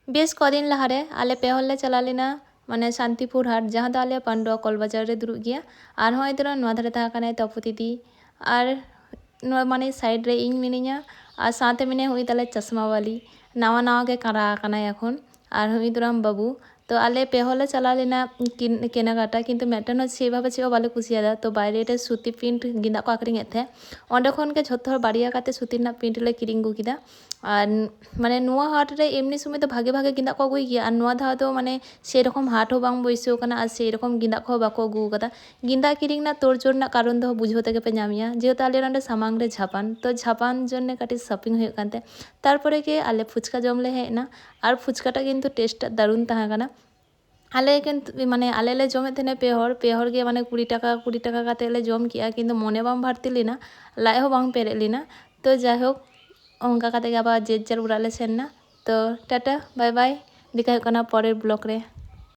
Base कदिन लहारे आले पे हर ले चला लेना माने शांतिपुर हाट जहाँ दो आले पांडुआ कल बाजार रे दुरुब गया और हय दरो नोआ धारे तहा कनाय तपति दी और नोआ माने साइड रे इन मिनिया और साथे मिने हुई ताले चश्मा वाली नावा नावा के करा कनाय एखन और हुई दराम बाबू तो आले पे हर ले चला लेना केनाकाटा किन्तु मेटन से भावे चेद बाले कुसियादा तो बायरे रे सूती प्रिंट गेंदा को आक्रिंग थे ओंडे खन के झोतो हर बाड़िया काते सूती ना प्रिंट ले किरिंग गु किदा और माने नुआ हाट रे एमनी समय तो भागे भागे गेंदा को अगुई गया और नुआ धाव तो माने से रकम हाट हो बांग बइसो कना और से रकम गेंदा को बाको अगु कदा गेंदा किरिंग ना तोड़जोड़ ना कारण दो बुझो तेगे पे नामिया जेहेतु आले नंडे सामांग रे झापान तो झापान जन्ने काटी शॉपिंग हुई कानते तारपरे के आले फुचका जम ले हेना और फुचकाटा किन्तु टेस्ट दारुण तहा कना आले किन्तु माने आले ले जमे थे पे हर के माने 20 टाका काते ले जम किया किन्तु मने बाम भारती लेना लाय हो बांग पेरे लेना तो जाय होक onka kate ge abar je jar urale sen na तो टाटा बाय बाय दिखा परेर ब्लॉग रे।